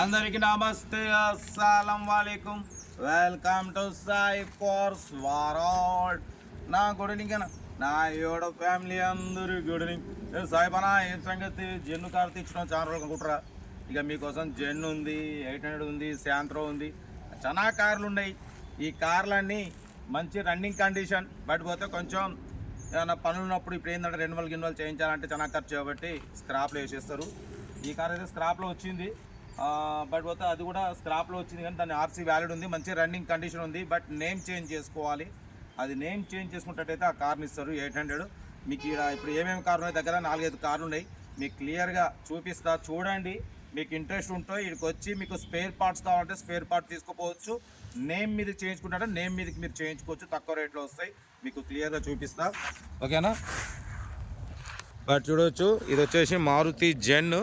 అందరికి నమస్తే, అస్సలం వాలేకుం. Welcome to Sai force world. నా గుడ్ ఈవినింగ్ నా యోడ ఫ్యామిలీ అందరూ గుడ్ ఈవినింగ్. సాయి పనా ఏం సంగతి? జెన్ను కార్ తెచ్చిన చాలా రోజులు అనుకుంటారా? ఇక మీకోసం జెన్ను ఉంది, 800 ఉంది, శాంత్రో ఉంది, చాలా కార్లు ఉన్నాయి. ఈ కార్లన్నీ మంచి రన్నింగ్ కండిషన్. బట్ పోతే కొంచెం ఏమైనా పనులు ఉన్నప్పుడు ఇప్పుడు ఏంటంటే రెన్యువల్ చేయించాలంటే చాలా ఖర్చు కాబట్టి స్క్రాప్లో వేసేస్తారు. ఈ కార్ అయితే స్క్రాప్లో వచ్చింది. బట్ పోతే అది కూడా స్క్రాప్లో వచ్చింది, కానీ దాని ఆర్సీ వ్యాలిడ్ ఉంది, మంచి రన్నింగ్ కండిషన్ ఉంది. బట్ నేమ్ చేంజ్ చేసుకోవాలి. అది నేమ్ చేంజ్ చేసుకున్నట్టయితే ఆ కార్ని ఇస్తారు 800. మీకు ఇప్పుడు ఏమేమి కార్లు ఉన్నాయి, దగ్గర 4-5 కార్లు ఉన్నాయి. మీకు క్లియర్గా చూపిస్తా, చూడండి. మీకు ఇంట్రెస్ట్ ఉంటే ఇక్కడికి వచ్చి మీకు స్పేర్ పార్ట్స్ కావాలంటే స్పేర్ పార్ట్ తీసుకోపోవచ్చు. నేమ్ మీద చేయించుకుంటే నేమ్ మీదకి మీరు చేయించుకోవచ్చు, తక్కువ రేట్లో వస్తాయి. మీకు క్లియర్గా చూపిస్తా, ఓకేనా? బట్ చూడవచ్చు, ఇది వచ్చేసి మారుతి జెన్,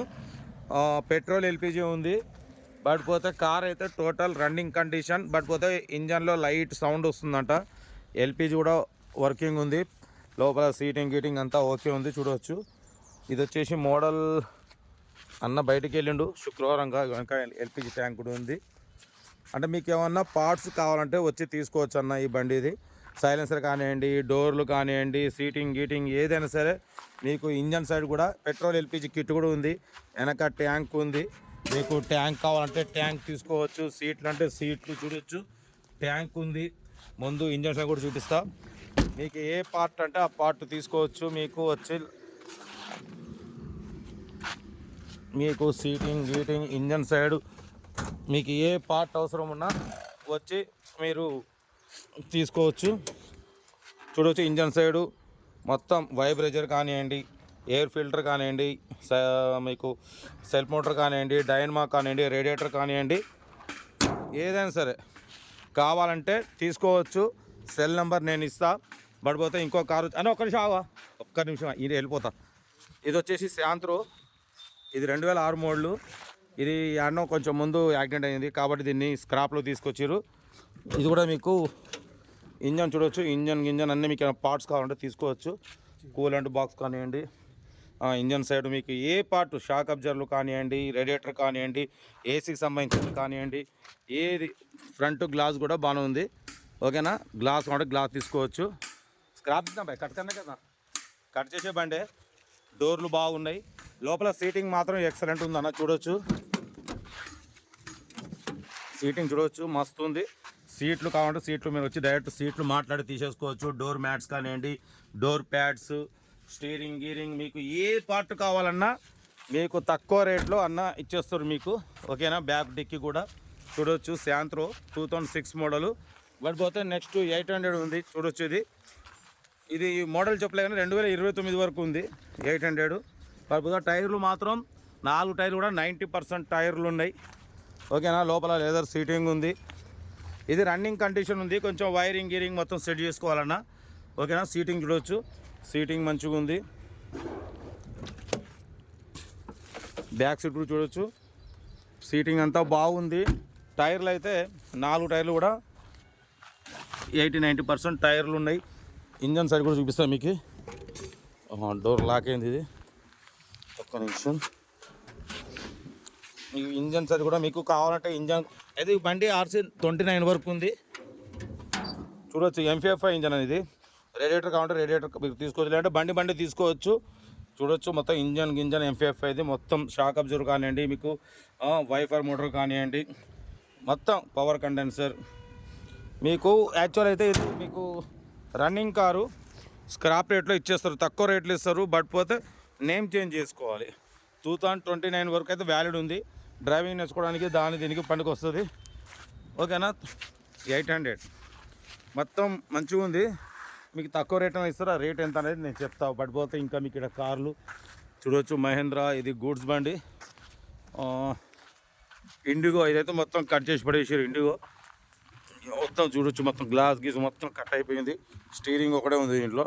పెట్రోల్ ఎల్పిజి ఉంది. బట్ పోతే కార్ అయితే టోటల్ రన్నింగ్ కండిషన్. బట్ పోతే ఇంజన్లో లైట్ సౌండ్ వస్తుందంట. ఎల్పిజి కూడా వర్కింగ్ ఉంది, లోపల సీటింగ్ గీటింగ్ అంతా ఓకే ఉంది. చూడవచ్చు, ఇది వచ్చేసి మోడల్ అన్న బయటికి వెళ్ళిండు శుక్రవారంగా, వెనక ఎల్పిజి ట్యాంక్ కూడా ఉంది. అంటే మీకు ఏమన్నా పార్ట్స్ కావాలంటే వచ్చి తీసుకోవచ్చు అన్న ఈ బండి. ఇది సైలెన్సర్ కానివ్వండి, డోర్లు కానివ్వండి, సీటింగ్ గీటింగ్ ఏదైనా సరే మీకు. ఇంజన్ సైడ్ కూడా పెట్రోల్ ఎల్పిజి కిట్ కూడా ఉంది, వెనక ట్యాంక్ ఉంది. మీకు ట్యాంక్ కావాలంటే ట్యాంక్ తీసుకోవచ్చు, సీట్లు అంటే సీట్లు చూడొచ్చు, ట్యాంక్ ఉంది. ముందు ఇంజన్ సైడ్ కూడా చూపిస్తా. మీకు ఏ పార్ట్ అంటే ఆ పార్ట్ తీసుకోవచ్చు. మీకు వచ్చి మీకు సీటింగ్ గీటింగ్ ఇంజన్ సైడ్ మీకు ఏ పార్ట్ అవసరం ఉన్నా వచ్చి మీరు తీసుకోవచ్చు. చూడవచ్చు, ఇంజన్ సైడు మొత్తం వైబ్రేజర్ కానివ్వండి, ఎయిర్ ఫిల్టర్ కానివ్వండి, మీకు సెల్ఫ్ మోటార్ కానివ్వండి, డైనమా కానివ్వండి, రేడియేటర్ కానివ్వండి, ఏదైనా సరే కావాలంటే తీసుకోవచ్చు. సెల్ నెంబర్ నేను ఇస్తా. పడిపోతే ఇంకో కారు అని ఒక్క నిమిషం ఇది వెళ్ళిపోతా. ఇది వచ్చేసి శాంత్రో, ఇది 2006 మోడలు. ఇది అన్నో కొంచెం ముందు యాక్సిడెంట్ అయింది కాబట్టి దీన్ని స్క్రాప్లో తీసుకొచ్చారు. ఇది కూడా మీకు ఇంజన్ చూడవచ్చు, ఇంజన్ అన్నీ మీకు పార్ట్స్ కావాలంటే తీసుకోవచ్చు. కూలెంట్ బాక్స్ కానివ్వండి, ఇంజన్ సైడ్ మీకు ఏ పార్ట్, షాక్ అబ్జర్వర్లు కానివ్వండి, రేడియేటర్ కానివ్వండి, ఏసీకి సంబంధించింది కానివ్వండి, ఏది ఫ్రంట్ గ్లాస్ కూడా బాగానే ఉంది, ఓకేనా? గ్లాస్ కావాలంటే గ్లాస్ తీసుకోవచ్చు. స్క్రాప్ ఇద్దాం బాయ్, కట్ కన్నా కదా, కట్ చేసే బండే. డోర్లు బాగున్నాయి, లోపల సీటింగ్ మాత్రం ఎక్సలెంట్ ఉంది అన్న. చూడవచ్చు, సీటింగ్ చూడవచ్చు, మస్తు ఉంది. సీట్లు కావాలంటే సీట్లు మీరు వచ్చి డైరెక్ట్ సీట్లు మాట్లాడి తీసేసుకోవచ్చు. డోర్ మ్యాట్స్ కానివ్వండి, డోర్ ప్యాడ్స్, స్టీరింగ్ గీరింగ్, మీకు ఏ పార్ట్ కావాలన్నా మీకు తక్కువ రేట్లో అన్న ఇచ్చేస్తారు మీకు, ఓకేనా? బ్యాక్ డిక్కి కూడా చూడవచ్చు. శాంత్రో 2006 మోడలు. బట్ పోతే నెక్స్ట్ 800 ఉంది. చూడవచ్చు, ఇది మోడల్ చెప్పలే కానీ 2029 వరకు ఉంది 800. కాకపోతే టైర్లు మాత్రం 4 టైర్లు కూడా 90% టైర్లు ఉన్నాయి, ఓకేనా? లోపల లేదర్ సీటింగ్ ఉంది. ఇది రన్నింగ్ కండిషన్ ఉంది, కొంచెం వైరింగ్ గీరింగ్ మొత్తం సెట్ చేసుకోవాలన్నా, ఓకేనా? సీటింగ్ చూడవచ్చు, సీటింగ్ మంచిగా ఉంది. బ్యాక్ సీట్ కూడా చూడవచ్చు, సీటింగ్ అంతా బాగుంది. టైర్లు అయితే 4 టైర్లు కూడా 80-90% టైర్లు ఉన్నాయి. ఇంజన్ సైడ్ కూడా చూపిస్తాను మీకు. డోర్ లాక్ అయింది, ఇది ఒక్క నిమిషం. ఈ ఇంజన్ సైడ్ కూడా మీకు కావాలంటే ఇంజన్ అయితే బండి ఆర్సీ 29 వరకు ఉంది. చూడవచ్చు, MFI ఇంజన్ అనేది. రేడియేటర్ కావాలంటే రేడియేటర్ మీకు తీసుకోవచ్చు, లేదంటే బండి తీసుకోవచ్చు. చూడవచ్చు, మొత్తం ఇంజన్ MFI ఇది. మొత్తం షాక్ అబ్జర్వర్ కానివ్వండి, మీకు వైఫర్ మోటార్ కానివ్వండి, మొత్తం పవర్ కండెన్సర్. మీకు యాక్చువల్ అయితే ఇది మీకు రన్నింగ్ కారు, స్క్రాప్ రేట్లో ఇచ్చేస్తారు, తక్కువ రేట్లు ఇస్తారు. బట్ పోతే నేమ్ చేంజ్ చేసుకోవాలి. 2029 వరకు అయితే వ్యాలిడ్ ఉంది. డ్రైవింగ్ నేర్చుకోవడానికి దీనికి పనికి వస్తుంది, ఓకేనా? 800 మొత్తం మంచిగా ఉంది. మీకు తక్కువ రేట్ ఇస్తారు, ఆ రేట్ ఎంత అనేది నేను చెప్తాను. బట్ పోతే ఇంకా మీకు ఇక్కడ కార్లు చూడవచ్చు. మహేంద్ర, ఇది గూడ్స్ బండి. ఇండిగో, ఇదైతే మొత్తం కట్ చేసి పడేసారు. ఇండిగో మొత్తం చూడొచ్చు, మొత్తం గ్లాస్ గీస్ మొత్తం కట్ అయిపోయింది. స్టీరింగ్ ఒకటే ఉంది దీంట్లో.